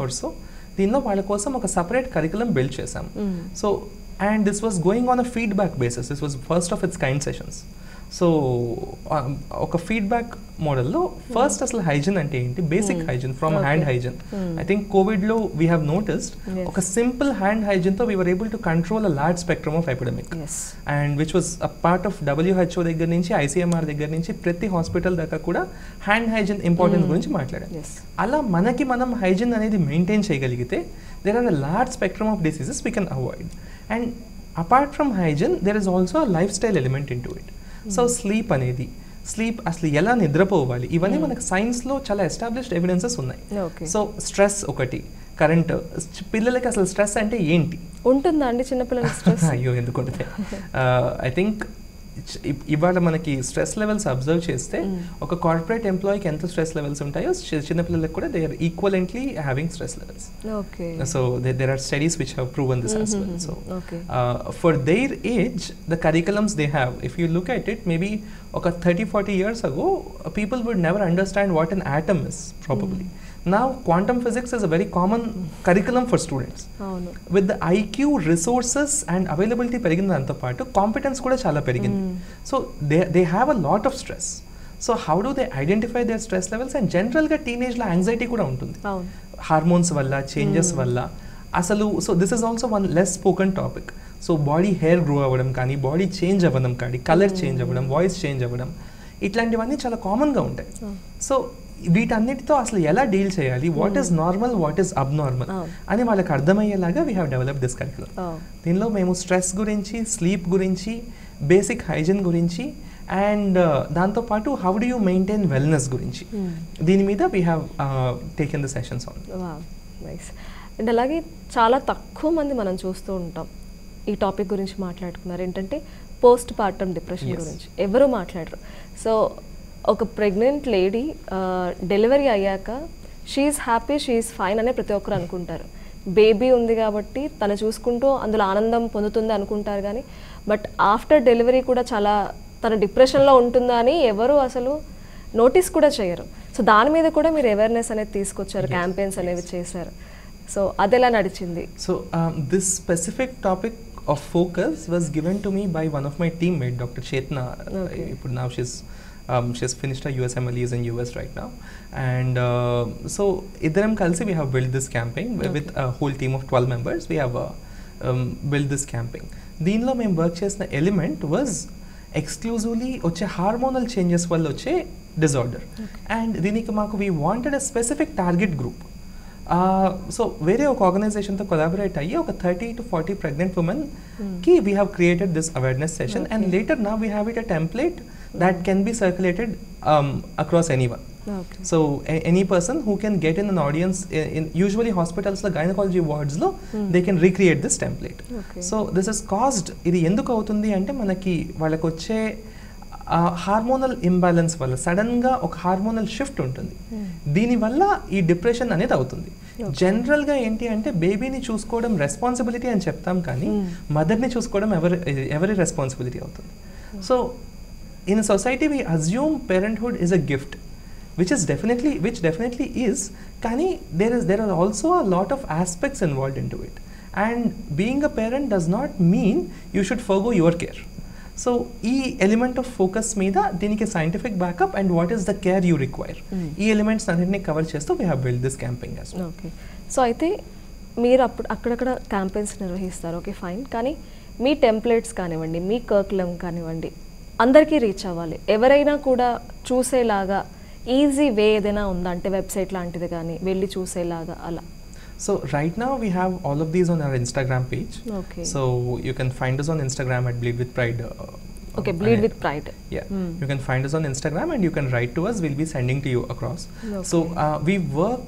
or so. దీనిలో వాళ్ళ కోసం ఒక సపరేట్ కరికులం బిల్డ్ చేసాం. So and this was going on a feedback basis. This was first of its kind sessions. So ఒక ఫీడ్బ్యాక్ మోడల్లో ఫస్ట్ అసలు హైజీన్ అంటే ఏంటి, basic hygiene from hand hygiene. I think కోవిడ్లో వీ హ్యావ్ నోటిస్డ్ ఒక సింపుల్ హ్యాండ్ హైజీన్తో we were able to control a large spectrum of epidemic, and which was a part of WHO దగ్గర నుంచి, ICMR దగ్గర నుంచి ప్రతి హాస్పిటల్ దాకా కూడా హ్యాండ్ హైజీన్ ఇంపార్టెన్స్ గురించి మాట్లాడాం. అలా మనం హైజీన్ అనేది మెయింటైన్ చేయగలిగితే there are a large spectrum of diseases we can avoid. And apart from hygiene, there is also a lifestyle element into it. So sleep అసలు ఎలా నిద్రపోవాలి, ఇవన్నీ మనకు సైన్స్లో చాలా ఎస్టాబ్లిష్డ్ ఎవిడెన్సెస్ ఉన్నాయి. సో స్ట్రెస్ ఒకటి, కరెంట్, పిల్లలకి అసలు స్ట్రెస్ అంటే ఏంటి ఉంటుందా అండి చిన్నపిల్లలకి స్ట్రెస్? అయ్యో ఎందుకుంటే ఐ థింక్ ఇవాళ మనకి స్ట్రెస్ లెవెల్స్ అబ్జర్వ్ చేస్తే ఒక కార్పొరేట్ ఎంప్లాయీకి ఎంత స్ట్రెస్ లెవెల్స్ ఉంటాయో చిన్నపిల్లలకు కూడా they are equivalently having stress levels. So there are studies which have proven this as well. So for their age the curriculums they have, if you look at it, maybe ఒక 30-40 years ago people would never understand what an atom is probably. Now quantum physics is a very common curriculum for students. With the IQ, resources and availability పెరిగిన దాంతో పాటు కాంపిటెన్స్ కూడా చాలా పెరిగింది. So they have a lot of stress. So how do they identify their stress levels? And జనరల్గా టీనేజ్లో యాంగ్జైటీ కూడా ఉంటుంది హార్మోన్స్ వల్ల, చేంజెస్ వల్ల. అసలు so this is also one less spoken topic. So body hair grow అవ్వడం కానీ, బాడీ చేంజ్ అవ్వడం కానీ, కలర్ చేంజ్ అవ్వడం, వాయిస్ చేంజ్ అవ్వడం, ఇట్లాంటివన్నీ చాలా కామన్గా ఉంటాయి. సో వీటన్నిటితో అసలు ఎలా డీల్ చేయాలి, what is normal, what is abnormal అని వాళ్ళకి అర్థమయ్యేలాగా we have develop this curriculum. దీనిలో మేము స్ట్రెస్ గురించి, స్లీప్ గురించి, బేసిక్ హైజీన్ గురించి, అండ్ దాంతోపాటు how do you maintain wellness గురించి, దీని మీద we have taken the sessions on. Nice. And అలాగే చాలా తక్కువ మంది మనం చూస్తూ ఉంటాం ఈ టాపిక్ గురించి మాట్లాడుకున్నారు, ఏంటంటే పోస్ట్ పార్టమ్ డిప్రెషన్ గురించి ఎవరు మాట్లాడరు. సో ఒక ప్రెగ్నెంట్ లేడీ డెలివరీ అయ్యాక షీఈస్ హ్యాపీ, షీఈస్ ఫైన్ అనే ప్రతి ఒక్కరు అనుకుంటారు. బేబీ ఉంది కాబట్టి తను చూసుకుంటూ అందులో ఆనందం పొందుతుంది అనుకుంటారు, కానీ బట్ ఆఫ్టర్ డెలివరీ కూడా చాలా తన డిప్రెషన్లో ఉంటుందా అని ఎవరు అసలు నోటీస్ కూడా చేయరు. సో దాని మీద కూడా మీరు అవేర్నెస్ అనేది తీసుకొచ్చారు, క్యాంపెయిన్స్ అనేవి చేశారు. సో అది ఎలా నడిచింది? So this specific topic of focus was given to me by one of my teammate, Dr. Chetna. Now she's finished her USMLEs in US right now, and so idaram kalsi we have built this campaign with a whole team of 12 members. We have built this campaign. Deenlo మేము వర్క్ చేసిన ఎలిమెంట్ వాజ్ ఎక్స్క్లూజివ్లీ వచ్చే హార్మోనల్ చేంజెస్ వల్ల వచ్చే డిజార్డర్, అండ్ దీనికి మాకు we wanted a specific target group. So వేరే ఒక ఆర్గనైజేషన్తో కొలాబరేట్ అయ్యి ఒక 30 to 40 ప్రెగ్నెంట్ ఉమెన్కి we have created this awareness session, and later నా we have it a template that can be circulated across anyone. Okay. So any person who can get in an audience in usually hospitals la gynecology wards lo they can recreate this template. Okay. So this is caused, ఇది ఎందుకు అవుతుంది అంటే మనకి వాళ్ళకి వచ్చే హార్మోనల్ ఇంబ్యాలెన్స్ వల్ల సడన్గా ఒక హార్మోనల్ షిఫ్ట్ ఉంటుంది, దీనివల్ల ఈ డిప్రెషన్ అనేది అవుతుంది. జనరల్గా ఏంటి అంటే బేబీని చూసుకోవడం రెస్పాన్సిబిలిటీ అని చెప్తాం, కానీ మదర్ని చూసుకోవడం ఎవరి రెస్పాన్సిబిలిటీ అవుతుంది. So in society we assume parenthood is a gift, which definitely is, కానీ there are also a lot of aspects involved into it, and being a parent does not mean you should forgo your care. So ఈ ఎలిమెంట్ ఆఫ్ ఫోకస్ మీద దీనికి scientific backup and what is the care you require, ఈ ఎలిమెంట్స్ అన్నింటినీ కవర్ చేస్తూ we have build this campaign. Okay, so అయితే మీరు అక్కడక్కడ క్యాంపెయిన్స్ నిర్వహిస్తారు, ఓకే ఫైన్, కానీ మీ టెంప్లెట్స్ కానివ్వండి, మీ కర్కులం కానివ్వండి, అందరికీ రీచ్ అవ్వాలి, ఎవరైనా కూడా చూసేలాగా ఈజీ వే ఏదైనా ఉందా అంటే వెబ్సైట్ లాంటిది కానీ వెళ్ళి చూసేలాగా అలా? So right now we have all of these on our Instagram page. Okay. So you can find us on Instagram at Bleed with Pride. Okay, Bleed with Pride. Yeah. You can find us on Instagram and you can write to us. We'll be sending to you across. Okay. So we work.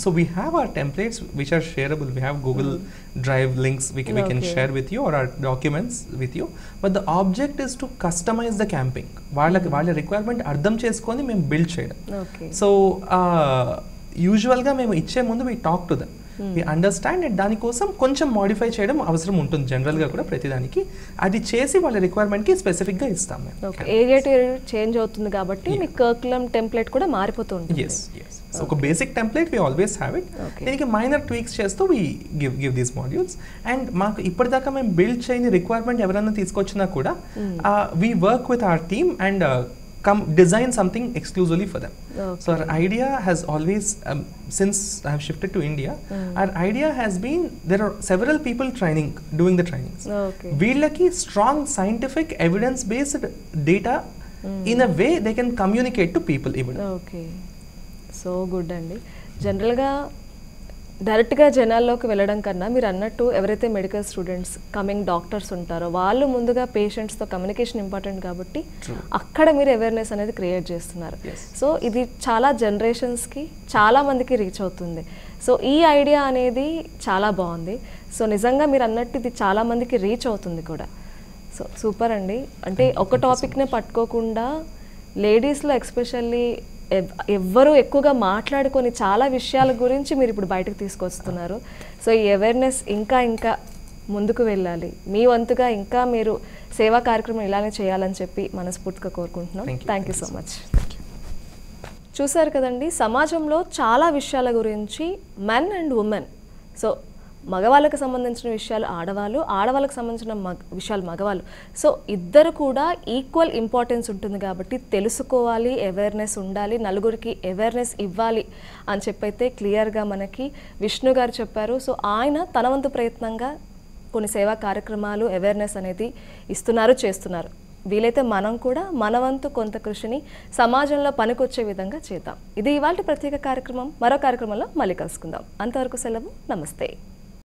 So we have our templates which are shareable. We have Google Drive links we can share with you, or our documents with you. But the object is to customize the camping. వాళ్ళ రిక్వైర్మెంట్ అర్థం చేసుకొని మేము బిల్డ్ చేయడం. Okay. So యూజువల్గా మేము ఇచ్చే ముందు we talk to them. We understand and దానికోసం కొంచెం మోడిఫై చేయడం అవసరం ఉంటుంది జనరల్గా కూడా ప్రతిదానికి, అది చేసి వాళ్ళ రిక్వైర్మెంట్కి స్పెసిఫిక్గా ఇస్తాం మేము. Okay, area to area change అవుతుంది కాబట్టి మీ కర్కులం టెంప్లెట్ కూడా మారిపోతూ ఉంటుంది. Yes. So ఒక basic template we always have it. దీనికి మైనర్ ట్వీక్స్ చేస్తూ we give these modules. And మాకు ఇప్పటిదాకా మేము బిల్డ్ చేయని రిక్వైర్మెంట్ ఎవరైనా తీసుకొచ్చినా కూడా we work with our team and design something exclusively for them. Okay. So our idea has always, since I have shifted to India, our idea has been, there are several people doing the trainings. Okay. Veellaki strong scientific evidence based data in a way they can communicate to people even. Okay, so good అండి. జనరల్గా డైరెక్ట్గా జనాల్లోకి వెళ్ళడం కన్నా మీరు అన్నట్టు ఎవరైతే మెడికల్ స్టూడెంట్స్ కమింగ్ డాక్టర్స్ ఉంటారో వాళ్ళు ముందుగా పేషెంట్స్తో కమ్యూనికేషన్ ఇంపార్టెంట్ కాబట్టి అక్కడ మీరు అవేర్నెస్ అనేది క్రియేట్ చేస్తున్నారు. సో ఇది చాలా జనరేషన్స్కి చాలా మందికి రీచ్ అవుతుంది. సో ఈ ఐడియా అనేది చాలా బాగుంది. సో నిజంగా మీరు అన్నట్టు ఇది చాలా మందికి రీచ్ అవుతుంది కూడా. సో సూపర్ అండి. అంటే ఒక టాపిక్నే పట్టుకోకుండా లేడీస్లో ఎక్స్పెషల్లీ ఎవ్వరూ ఎక్కువగా మాట్లాడుకొని చాలా విషయాల గురించి మీరు ఇప్పుడు బయటకు తీసుకొస్తున్నారు. సో ఈ అవేర్నెస్ ఇంకా ఇంకా ముందుకు వెళ్ళాలి, మీ వంతుగా ఇంకా మీరు సేవా కార్యక్రమం ఇలానే చేయాలని చెప్పి మనస్ఫూర్తిగా కోరుకుంటున్నాం. Thank you so much. చూసారు కదండి, సమాజంలో చాలా విషయాల గురించి మెన్ అండ్ ఉమెన్, సో మగవాళ్ళకి సంబంధించిన విషయాలు ఆడవాళ్ళు, ఆడవాళ్ళకి సంబంధించిన విషయాలు మగవాళ్ళు, సో ఇద్దరు కూడా ఈక్వల్ ఇంపార్టెన్స్ ఉంటుంది కాబట్టి తెలుసుకోవాలి, అవేర్నెస్ ఉండాలి, నలుగురికి అవేర్నెస్ ఇవ్వాలి అని చెప్పైతే క్లియర్గా మనకి విష్ణు గారు చెప్పారు. సో ఆయన తన వంతు ప్రయత్నంగా కొన్ని సేవా కార్యక్రమాలు అవేర్నెస్ అనేది ఇస్తున్నారు, చేస్తున్నారు. వీలైతే మనం కూడా మన వంతు కొంత కృషిని సమాజంలో పనికొచ్చే విధంగా చేద్దాం. ఇది ఇవాళ ప్రత్యేక కార్యక్రమం. మరో కార్యక్రమంలో మళ్ళీ కలుసుకుందాం. అంతవరకు సెలవు. నమస్తే.